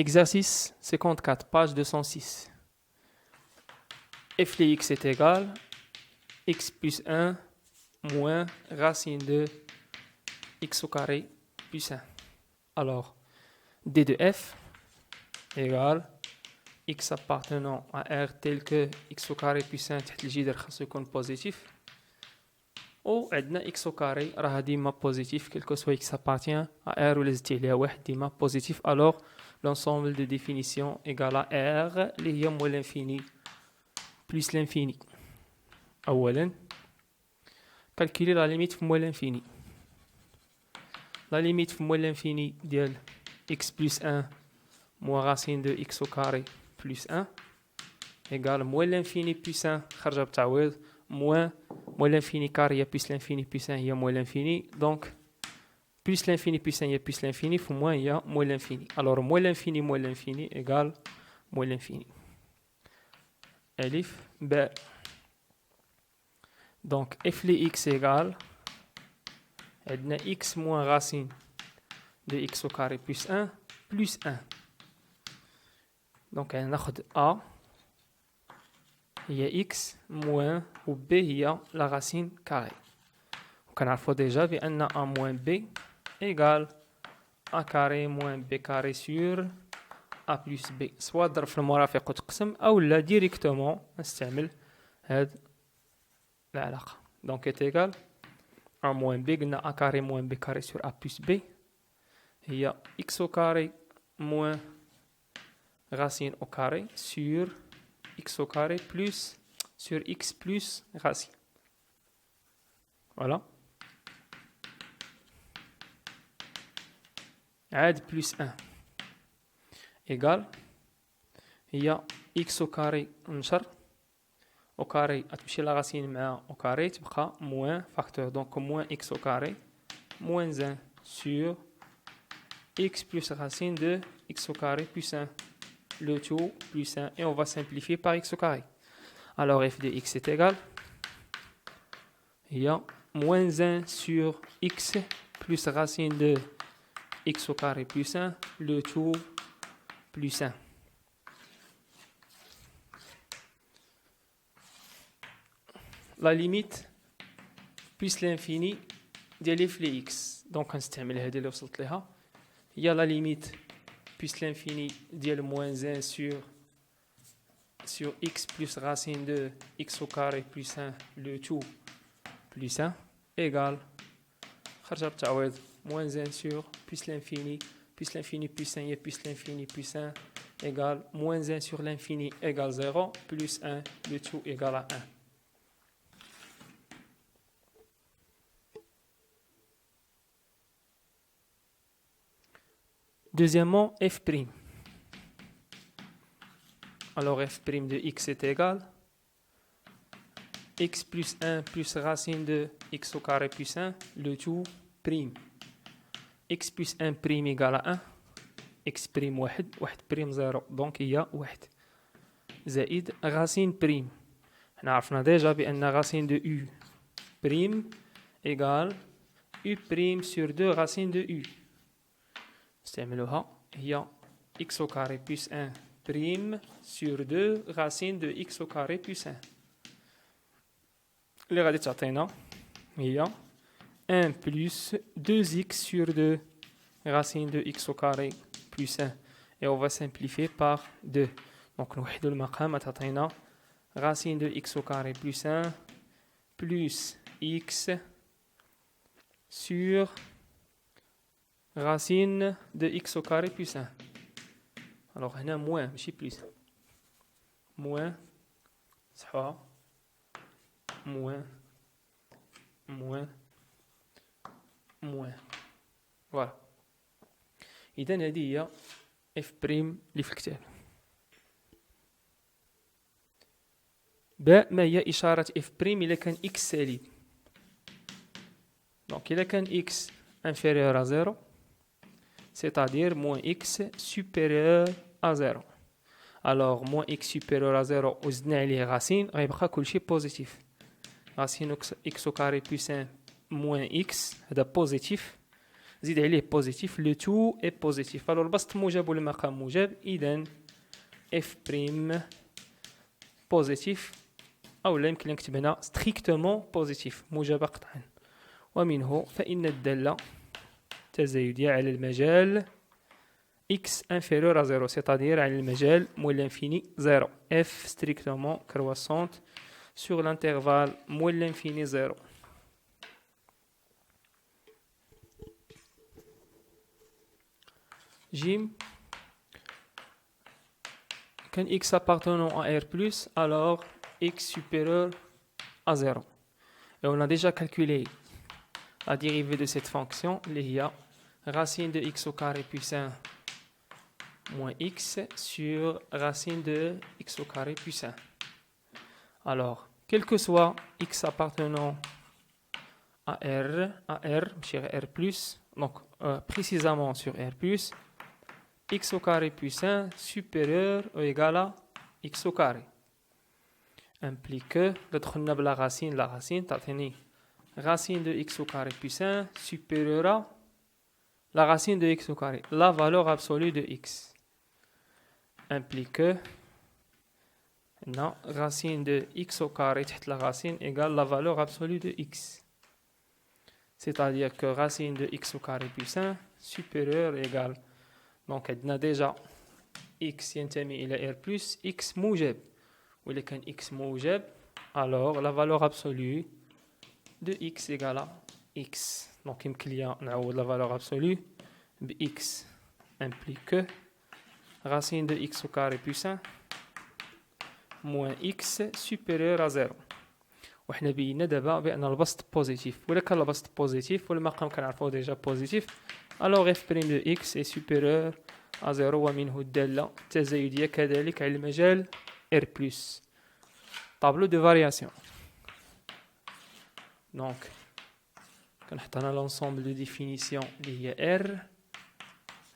Exercice 54, page 206. f de x est égal x plus 1 moins racine de x au carré plus 1. Alors, d de f égale x appartenant à R tel que x au carré plus 1 تحت الجذر خاصو يكون بوزيتيف و عندنا x au carré راه ديما بوزيتيف quel que soit x appartient à R ولا زدتي عليها واحد ديما بوزيتيف. alors l'ensemble de définition égale à R اللي هي moins l'infini plus l'infini. أولا calculer la limite في moins l'infini. La limite في moins l'infini ديال x plus 1 moins racine de x au carré plus 1 égale moins l'infini plus 1 خرجة بالتعويض moins l'infini carré plus l'infini plus 1 هي moins l'infini, donc plus l'infini plus 1 هي plus l'infini fois moins هي moins l'infini. alors moins l'infini égale moins l'infini. Alif B. donc f de x égale عندنا x moins racine de x au carré plus 1 plus 1. donc ناخذ a هي x moins و b هي la racine carrée. وكنعرفوا déjà بأن a moins b égale a carré moins b carré sur a plus b. soit ضرب في المرافق وتقسم أو لا directement نستعمل هاد العلاقة. donc est égal a moins b قلنا a carré moins b carré sur a plus b هي x au carré moins racine au carré sur x au carré plus sur x plus racine. Voilà. عاد plus 1 égale هي x au carré نشر au carré تمشي la racine مع au carré تبقى moins facteur, donc moins x au carré moins 1 sur x plus racine de x au carré plus 1 le tout plus 1 et on va simplifier par x au carré. alors f de x est égal il y a moins 1 sur x plus racine de x au carré plus 1 le tout plus 1. la limite plus l'infini ديال f de x, donc نستعمل هذه اللي وصلت لها هي la limite plus l'infini ديال moins 1 sur x plus racine de x au carré plus 1 le tout plus 1 égale خرجة بالتعويض moins 1 sur plus l'infini plus 1 et plus l'infini plus 1 égale moins 1 sur l'infini égale 0 plus 1 le tout égale à 1. Deuxièmement, f'. alors f' de x est égal x plus 1 plus racine de x au carré plus 1 le tout prime. x plus 1 prime égale à 1 x prime 1 prime 0 donc هي 1 زائد racine prime. حنا عرفنا déjà بأن racine de u prime égale u prime sur 2 racine de u. نستعملوها هي x au carré plus 1 prime sur 2 racine de x au carré plus 1 اللي غادي تعطينا هي 1 plus 2x sur 2 racine de x au carré plus 1 et on va simplifier par 2. donc نوحدوا المقام تعطينا racine de x au carré plus 1 plus x sur racine de x au carré plus 1. alors هنا moins ماشي plus moins صحوا moins voilà. إذا هذه هي f' اللي في الكتاب. باء ما هي إشارة f' إذا كان x سالب. donc إذا كان x inférieur à 0 c'est-à-dire moins x supérieur à 0. alors moins x supérieur à 0 وزدنا عليه racine غيبقى كلشي بوزيتيف. racine x au carré plus 1 moins x هذا بوزيتيف زيد عليه positif, le tout est positif. Alors البسط موجب والمقام موجب, إذن f prime positif أو لا يمكن نكتب هنا strictement positif موجب قطعا. ومنه فإن الدالة تزايدية على المجال x inférieur à 0, c'est-à-dire على المجال moins l'infini 0. f strictement croissante sur l'intervalle moins l'infini 0. J, quand x appartenant à R+, alors x supérieur à 0. Et on a déjà calculé la dérivée de cette fonction, il y a racine de x au carré puissant moins x sur racine de x au carré puissant. Alors, quel que soit x appartenant à R, sur R+, donc précisément sur R+, x au carré puissant supérieur ou égal à x au carré implique que la racine de x au carré puissant supérieure à la racine de x au carré, la valeur absolue de x implique que racine de x au carré la racine égale la valeur absolue de x, c'est-à-dire que racine de x au carré puissant supérieure égale, donc on a déjà x ينتمي إلى R+, x موجب, ou il est x موجب, alors la valeur absolue de x égale à x. Donc il y a la valeur absolue de x implique que racine de x au carré puissant moins x supérieur à 0. وحنا بينا دابا بأن البسط بوزيتيف, ولا كان البسط بوزيتيف والمقام كنعرفوه ديجا بوزيتيف, alors f' de x est supérieur à 0 ومنه الدالة التزايدية كذلك على المجال R+. Tableau de variation. Donc, quand on a l'ensemble de définitions liées à R,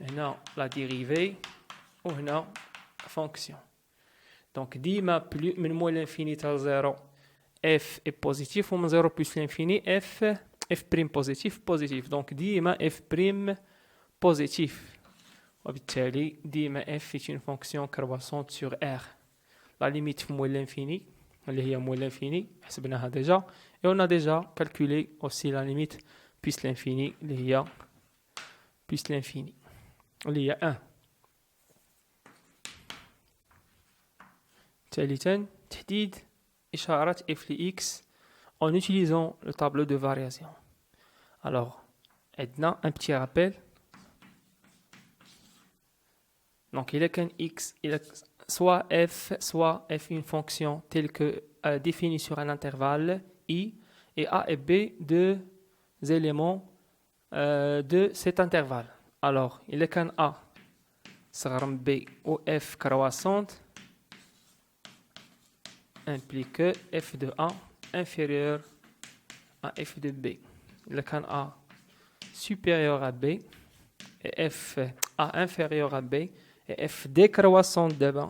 on a la dérivée, on a la fonction. Donc, ديما plus من moins l'infini à 0, f est positif, ou من 0 plus l'infini, f prime positif. Donc, ديما f prime positif. وبالتالي ديما f est une fonction croissante sur R. La limite moins l'infini, اللي هي moins l'infini, حسبناها déjà, et on a déjà calculé aussi la limite plus l'infini, اللي هي plus l'infini, اللي هي 1. ثالثا تحديد إشارة f x en utilisant le tableau de variation. Alors, عندنا un petit rappel. Donc, il est qu'un x, il est soit f une fonction telle que définie sur un intervalle i, et a et b deux éléments de cet intervalle. Alors, il est qu'un a sera b ou f croissante implique que f de a inférieur à f de b. Il est qu'un a supérieur à b et f a inférieur à b et f décroissante d'abord,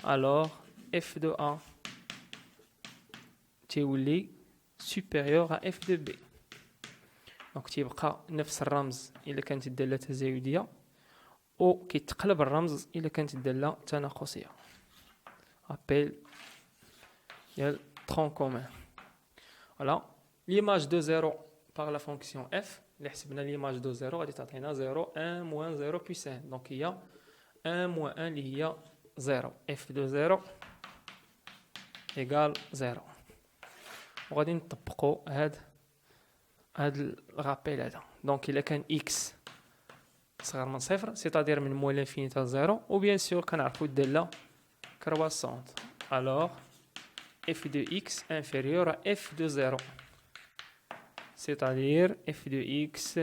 alors f de a تولي supérieur à f de b. Donc تيبقى نفس الرمز إلا كانت الدالة تزايدية أو كيتقلب الرمز إلا كانت الدالة تناقصية. Appel le tronc commun. Voilà, l'image de 0 par la fonction f, l'image de 0 غادي تعطينا 0 1 moins 0 plus 1. Donc il y a 1 moins 1 اللي هي 0. f de 0 égale 0. وغادي نطبقوا هاد الرابيل هذا. Donc il كان x صغر من صفر, c'est-à-dire من moins l'infini à 0, ou bien sûr كنعرفوا الدالة croissante. Alors f de x inférieur à f de 0, c'est-à-dire f de x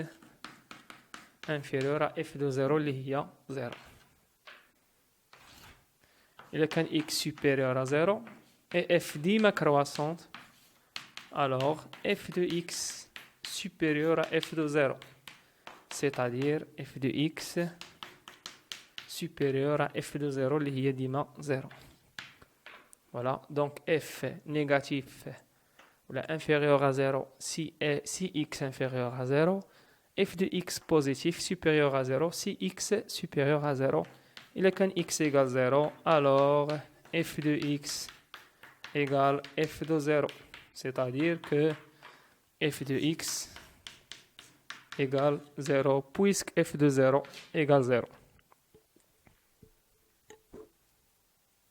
inférieur à f de 0 اللي هي 0. إذا كان x supérieur à 0 et f ديما croissante, alors f de x supérieur à f de 0, c'est-à-dire f de x supérieur à f de 0 اللي هي ديما 0. Voilà, donc f négatif ou inférieur à 0 si x inférieur à 0 f de x positif supérieur à 0 si x supérieur à 0. Il est quand x égale 0, alors f de x égale f de 0. C'est-à-dire que f de x égale 0 puisque f de 0 égale 0.